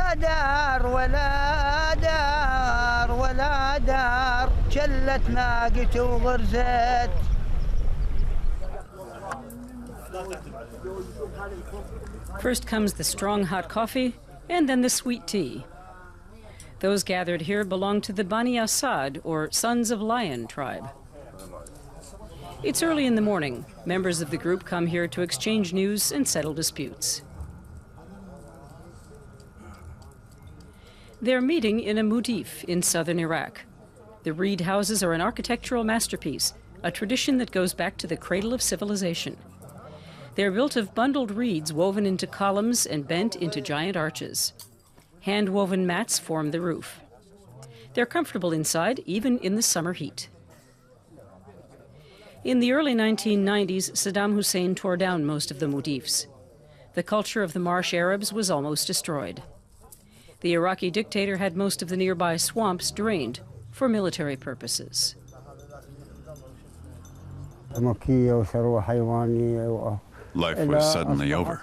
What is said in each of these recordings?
لا دار ولا دار ولا دار شلت ناقته وغرزت. First comes the strong hot coffee, and then the sweet tea. Those gathered here belong to the Bani Assad, or Sons of Lion tribe. It's early in the morning. Members of the group come here to exchange news and settle disputes. They're meeting in a mudif in southern Iraq. The reed houses are an architectural masterpiece, a tradition that goes back to the cradle of civilization. They're built of bundled reeds woven into columns and bent into giant arches. Hand-woven mats form the roof. They're comfortable inside, even in the summer heat. In the early 1990s, Saddam Hussein tore down most of the mudifs. The culture of the Marsh Arabs was almost destroyed. The Iraqi dictator had most of the nearby swamps drained for military purposes. Life was suddenly over.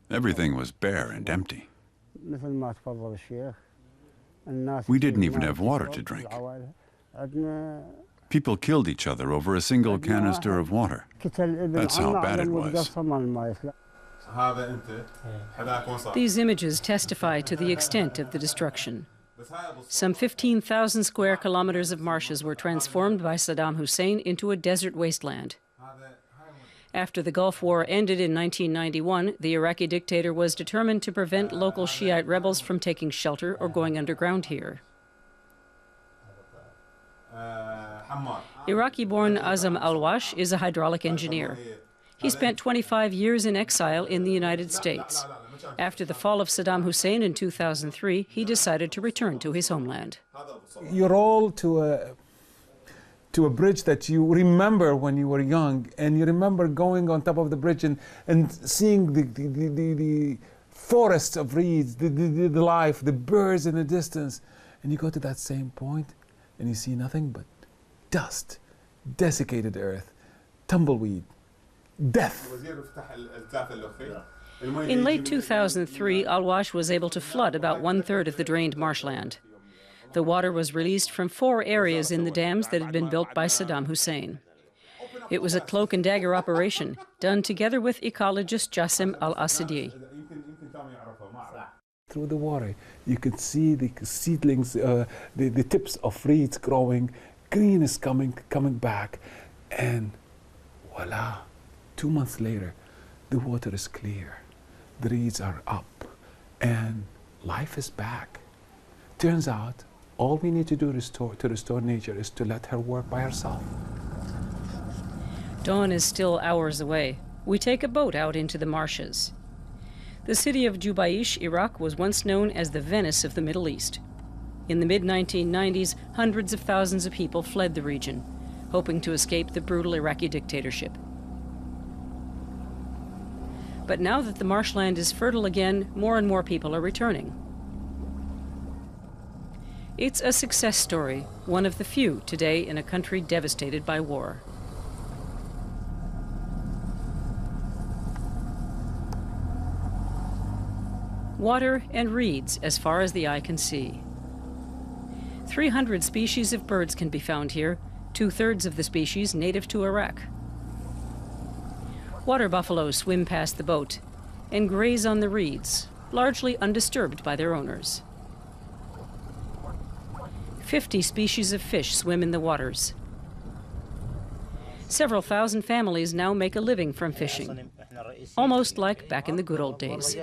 Everything was bare and empty. We didn't even have water to drink. People killed each other over a single canister of water. That's how bad it was. These images testify to the extent of the destruction. Some 15,000 square kilometers of marshes were transformed by Saddam Hussein into a desert wasteland. After the Gulf War ended in 1991, the Iraqi dictator was determined to prevent local Shiite rebels from taking shelter or going underground here. Iraqi-born Azam Al-Wash is a hydraulic engineer. He spent 25 years in exile in the United States. After the fall of Saddam Hussein in 2003, he decided to return to his homeland. You're all to a bridge that you remember when you were young, and you remember going on top of the bridge and seeing the forests of reeds, the life, the birds in the distance, and you go to that same point and you see nothing but dust, desiccated earth, tumbleweed, death. In late 2003, Al-Wash was able to flood about 1/3 of the drained marshland. The water was released from 4 areas in the dams that had been built by Saddam Hussein. It was a cloak and dagger operation done together with ecologist Jassim Al-Asadi. Through the water, you could see the seedlings, the tips of reeds growing, green is coming back, and voila, 2 months later, the water is clear, the reeds are up, and life is back. Turns out, all we need to do to restore nature is to let her work by herself. Dawn is still hours away. We take a boat out into the marshes. The city of Jubaish, Iraq, was once known as the Venice of the Middle East. In the mid-1990s, hundreds of thousands of people fled the region, hoping to escape the brutal Iraqi dictatorship. But now that the marshland is fertile again, more and more people are returning. It's a success story, one of the few today in a country devastated by war. Water and reeds as far as the eye can see. 300 species of birds can be found here, 2/3 of the species native to Iraq. Water buffalo swim past the boat and graze on the reeds, largely undisturbed by their owners. 50 species of fish swim in the waters. Several thousand families now make a living from fishing, almost like back in the good old days.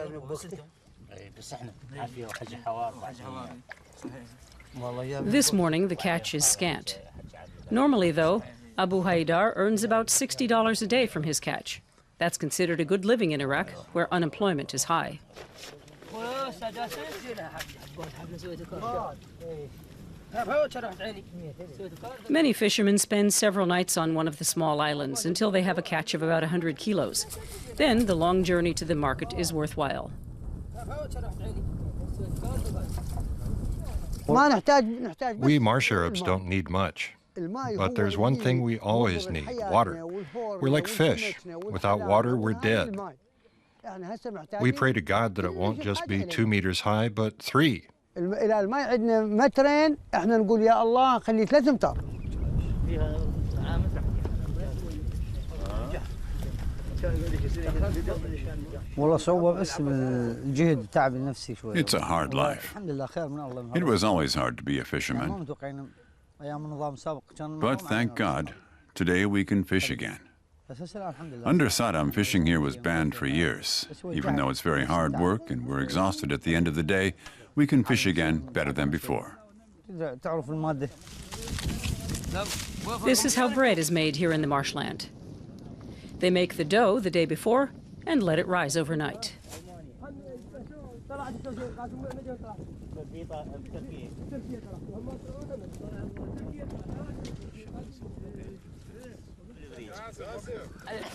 This morning, the catch is scant. Normally, though, Abu Haidar earns about $60 a day from his catch. That's considered a good living in Iraq, where unemployment is high. Many fishermen spend several nights on one of the small islands until they have a catch of about 100 kilos. Then the long journey to the market is worthwhile. We Marsh Arabs don't need much. But there's one thing we always need, water. We're like fish. Without water, we're dead. We pray to God that it won't just be 2 meters high, but 3. إلى الماء عندنا مترين، إحنا نقول يا الله خلي 3 أمتار. والله صعوبة بس بالجهد والتعب النفسي شوي. It's a hard life. الحمد لله خير من الله. It was always hard to be a fisherman. But thank God, today we can fish again. Under Saddam, fishing here was banned for years. Even though it's very hard work and we're exhausted at the end of the day, we can fish again better than before. This is how bread is made here in the marshland. They make the dough the day before and let it rise overnight.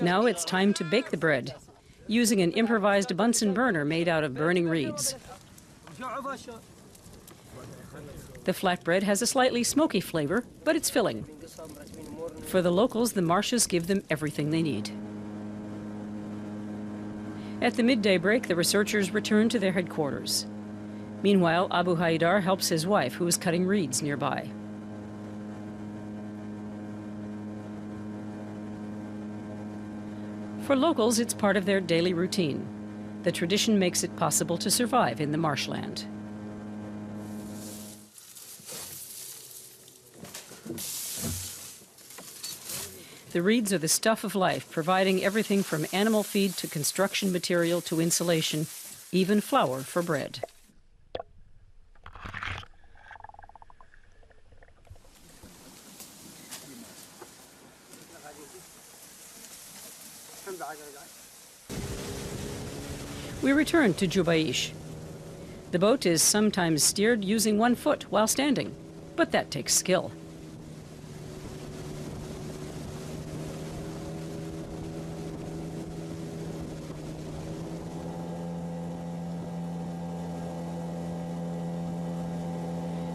Now it's time to bake the bread, using an improvised Bunsen burner made out of burning reeds. The flatbread has a slightly smoky flavor, but it's filling. For the locals, the marshes give them everything they need. At the midday break, the researchers return to their headquarters. Meanwhile, Abu Haidar helps his wife, who is cutting reeds nearby. For locals, it's part of their daily routine. The tradition makes it possible to survive in the marshland. The reeds are the stuff of life, providing everything from animal feed to construction material to insulation, even flour for bread. We return to Jubaish. The boat is sometimes steered using 1 foot while standing, but that takes skill.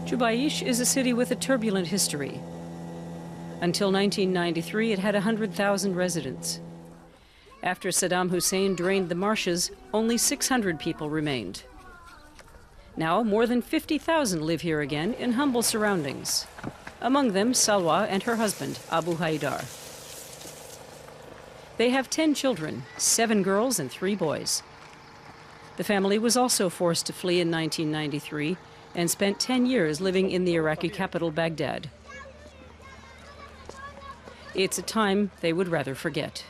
Jubaish is a city with a turbulent history. Until 1993, it had 100,000 residents. After Saddam Hussein drained the marshes, only 600 people remained. Now, more than 50,000 live here again in humble surroundings. Among them, Salwa and her husband, Abu Haidar. They have 10 children, 7 girls and 3 boys. The family was also forced to flee in 1993 and spent 10 years living in the Iraqi capital, Baghdad. It's a time they would rather forget.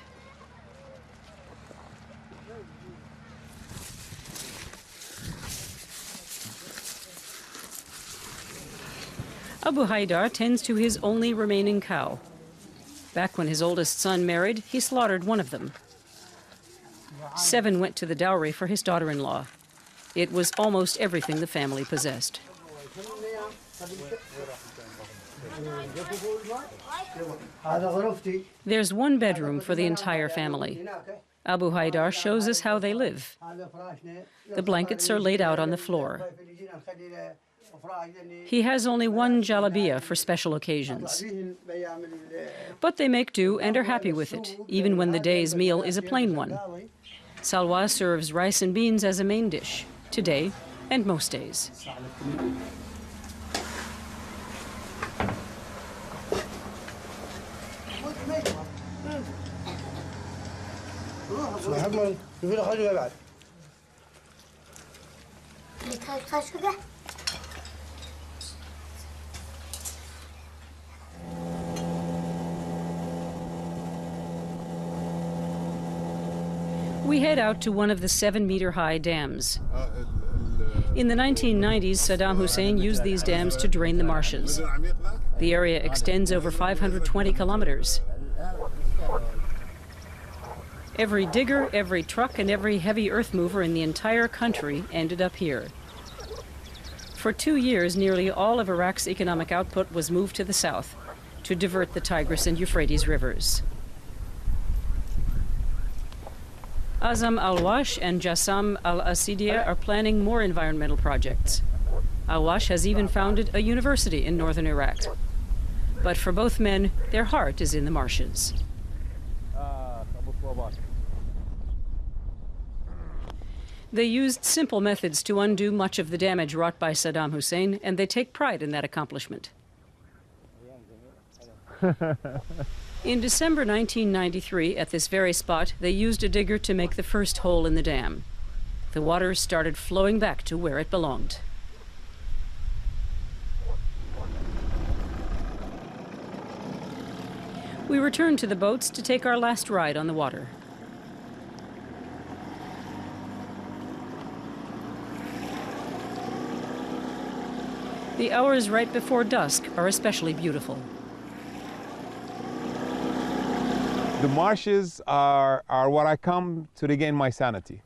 Abu Haidar tends to his only remaining cow. Back when his oldest son married, he slaughtered one of them. 7 went to the dowry for his daughter-in-law. It was almost everything the family possessed. There's 1 bedroom for the entire family. Abu Haidar shows us how they live. The blankets are laid out on the floor. He has only 1 jalabiya for special occasions. But they make do and are happy with it, even when the day's meal is a plain one. Salwa serves rice and beans as a main dish, today and most days. We head out to one of the 7-meter-high dams. In the 1990s, Saddam Hussein used these dams to drain the marshes. The area extends over 520 kilometers. Every digger, every truck, and every heavy earth mover in the entire country ended up here. For 2 years, nearly all of Iraq's economic output was moved to the south to divert the Tigris and Euphrates rivers. Azam al-Wash and Jassam al-Asidia are planning more environmental projects. Al-Wash has even founded a university in northern Iraq. But for both men, their heart is in the marshes. They used simple methods to undo much of the damage wrought by Saddam Hussein, and they take pride in that accomplishment. In December 1993, at this very spot, they used a digger to make the first hole in the dam. The water started flowing back to where it belonged. We returned to the boats to take our last ride on the water. The hours right before dusk are especially beautiful. The marshes are what I come to regain my sanity.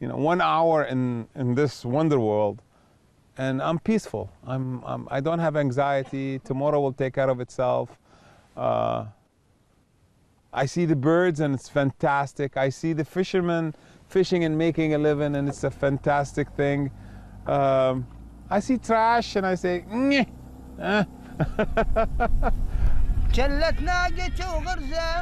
You know, 1 hour in this wonder world, and I'm peaceful. I don't have anxiety. Tomorrow will take care of itself. I see the birds, and it's fantastic. I see the fishermen fishing and making a living, and it's a fantastic thing. I see trash, and I say, "Nyeh." جلت ناقته غرزة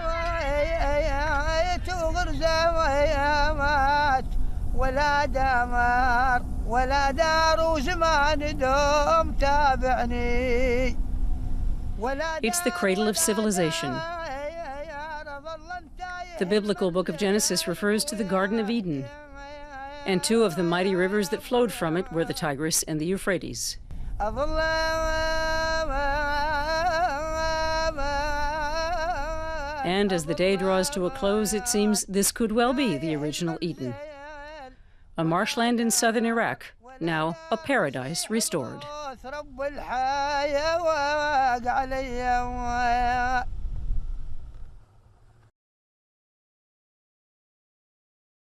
ولا دمر ولا دار وزمان دوم تابعني. It's the cradle of civilization. The biblical book of Genesis refers to the Garden of Eden, and two of the mighty rivers that flowed from it were the Tigris and the Euphrates. And as the day draws to a close, it seems this could well be the original Eden. A marshland in southern Iraq, now a paradise restored.